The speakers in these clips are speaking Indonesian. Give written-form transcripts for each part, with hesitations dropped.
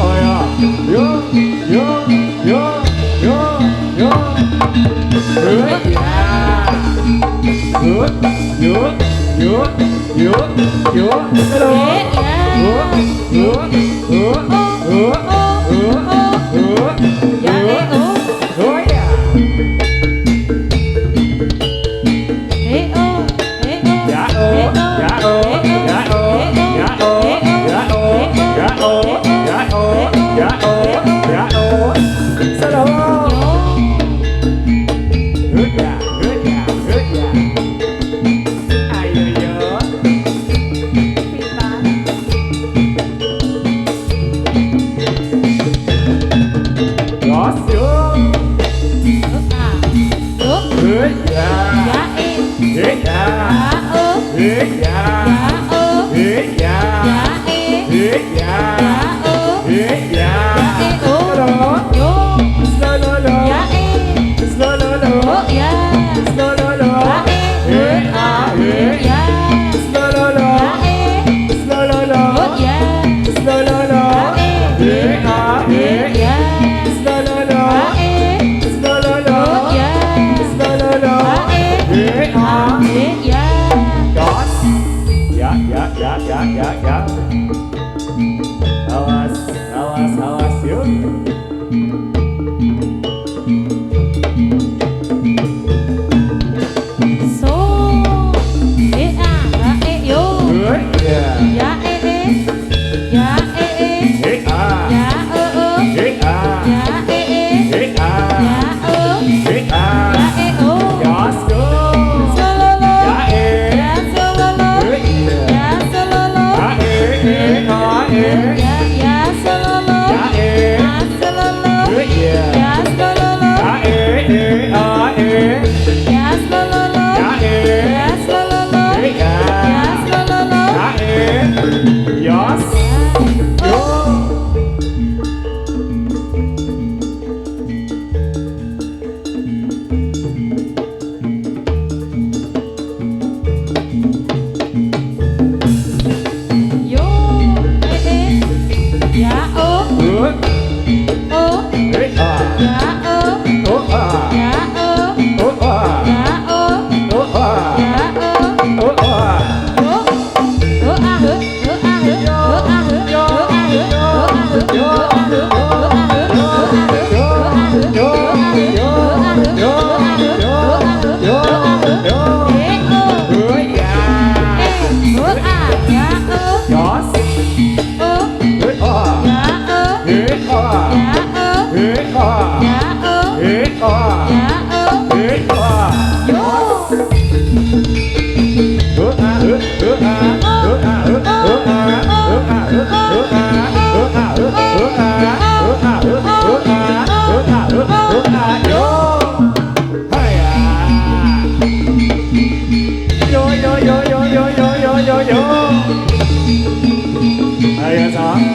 Oh yeah. Yo. Good.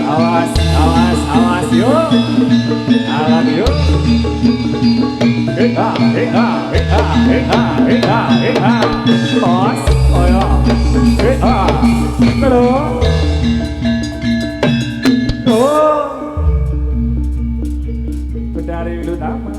Awas yuk. Awas yuk. Alam yuk. Bos, oh ya. Halo. Oh. Dari utama.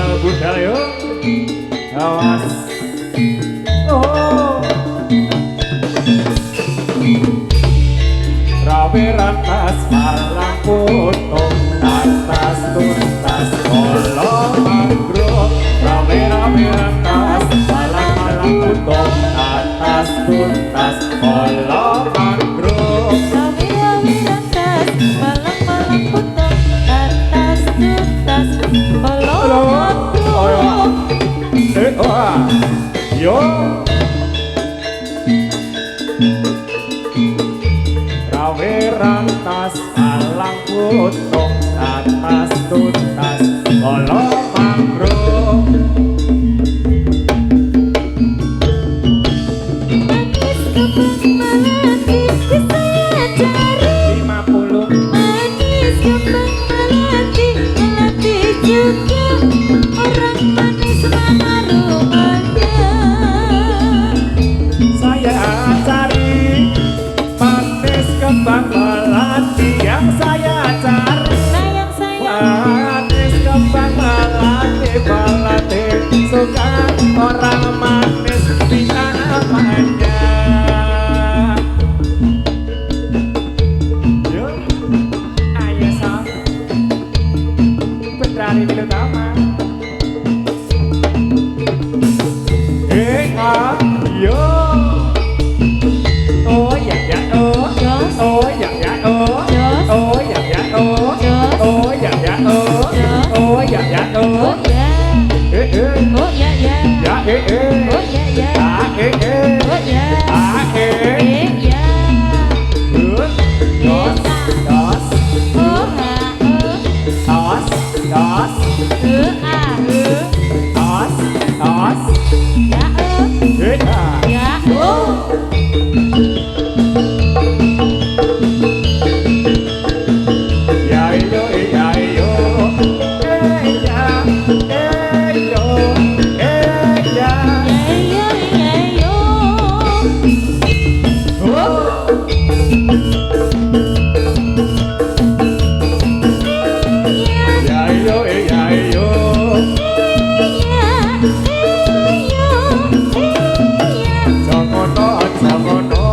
Budal yuk. Awas. Oh. Rawe ratas malang putung, atas tuntas kolo mangrove. Rawe ratas malang putung, atas tuntas kolo mangrove. Rawe ratas malang putung, atas tuntas kolo. Yo. Rawe rantas alang putung, atas tuntas kolo mangrove. Ari Utama. Yo. Oh ya ya oh. Jos. Oh ya ya oh. Jos. Oh ya ya oh. Jos. Oh ya ya oh. Jos. Oh ya ya oh. Oh ya. Oh ya ya. Ya Oh ya ya. Oh ya. Ya. Dos. Dos. Oh ha Dos. Dos. a Dos. Dos. ya ya oh. Ya yo ya yo. Ya. Yo. Ya. Ya ya yo. Oh. Ya yo ya yo. Jangono jangono.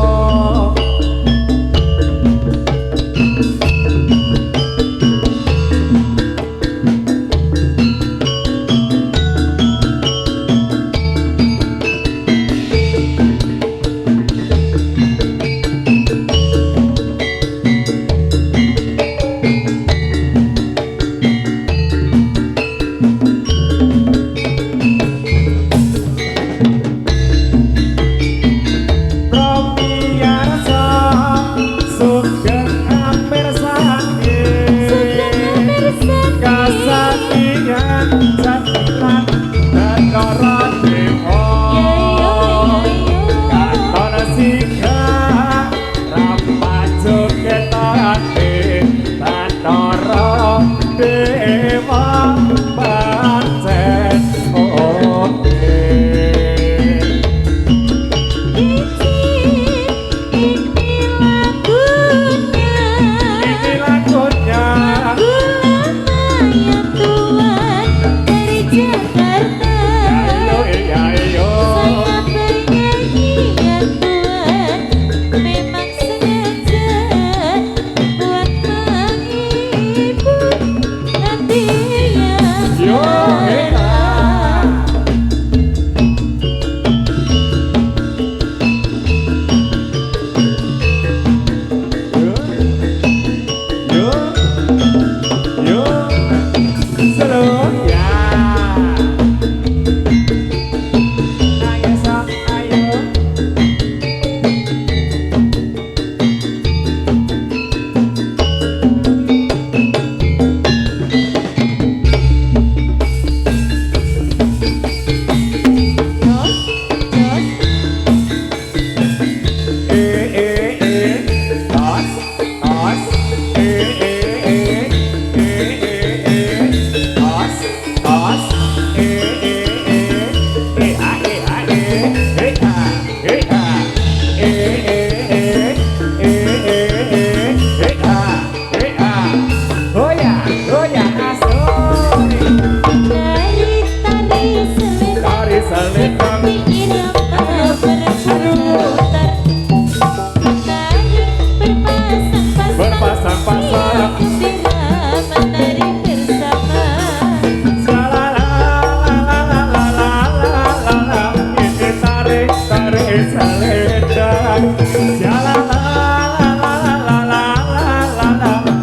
Romiarsa sugeng hampir sakit kasatian jatilan negara dewa kantor sika rapajo ketati batara dewa pancen oke. Ini lagunya ya yo yo yo yo selalu ya. Ayo sok ayo. Os os os os oh ya asoy tari selendang berpasang-pasang ini tarik tarik selendang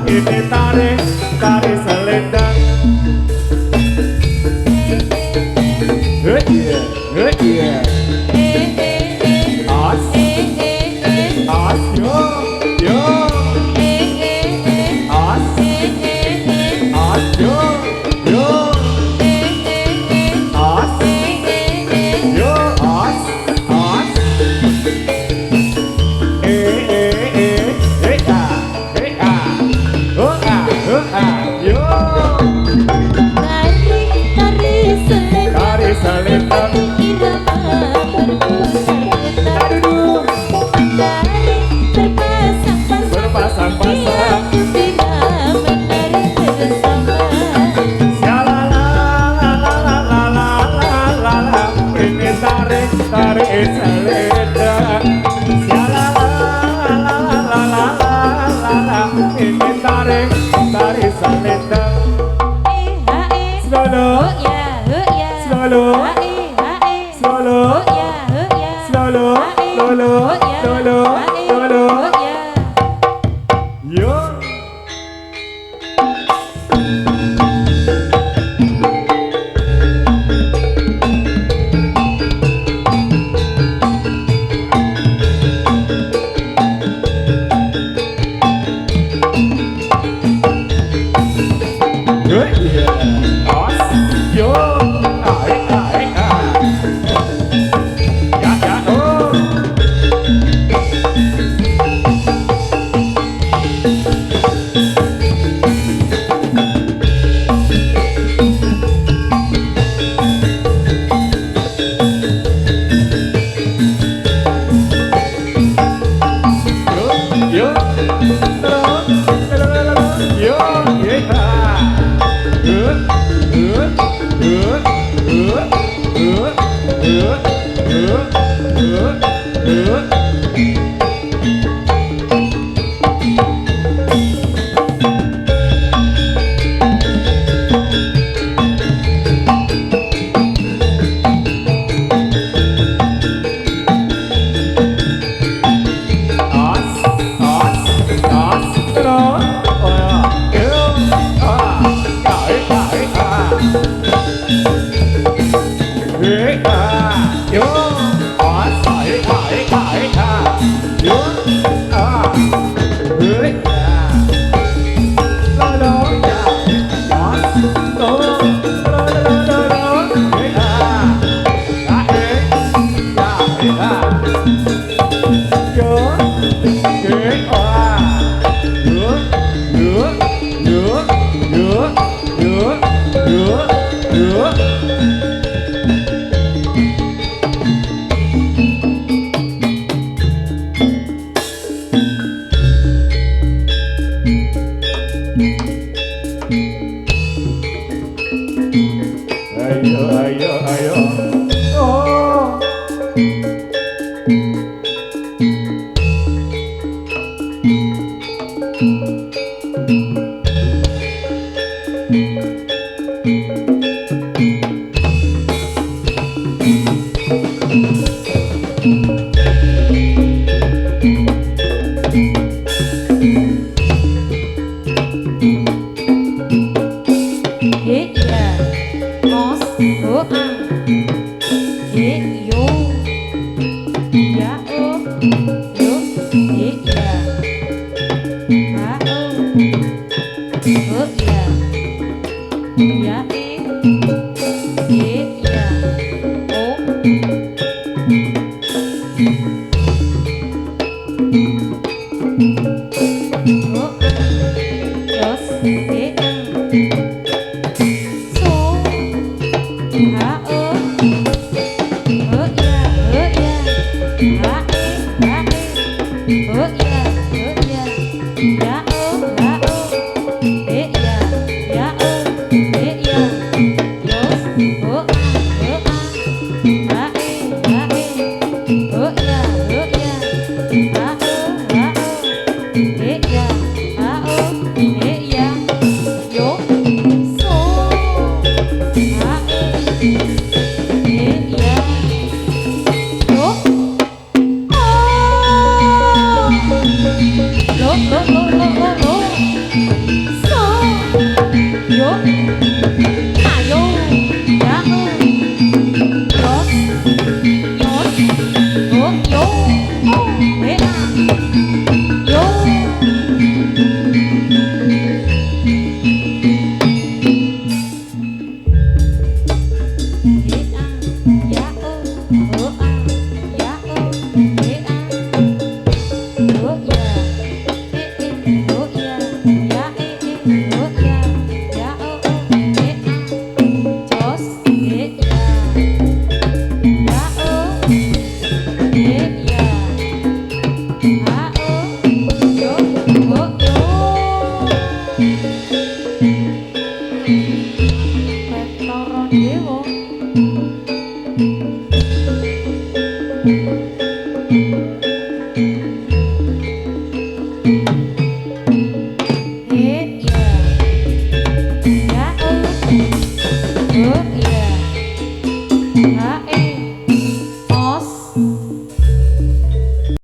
ini tarik tarik selendang os os yo yo os os yo yo os yo os os yo tari selendang berpasang-pasang ini tarik tarik selendang ini tarik tarik selendang Solo. ya ya Solo. ha e Solo. ya Solo. Solo. Solo. Solo. ya Yo. Good. Yeah. Awesome. Yo. Dạ, dạ, ô. Yo, yo. Yo, yeah. Good, good, good, good, good, good, good, good, good. Ayo, ayo, ayo. Oh. Hit ya, os, oh ah, hit yo, ya oh, yo, hit ya, ha oh, ya, ya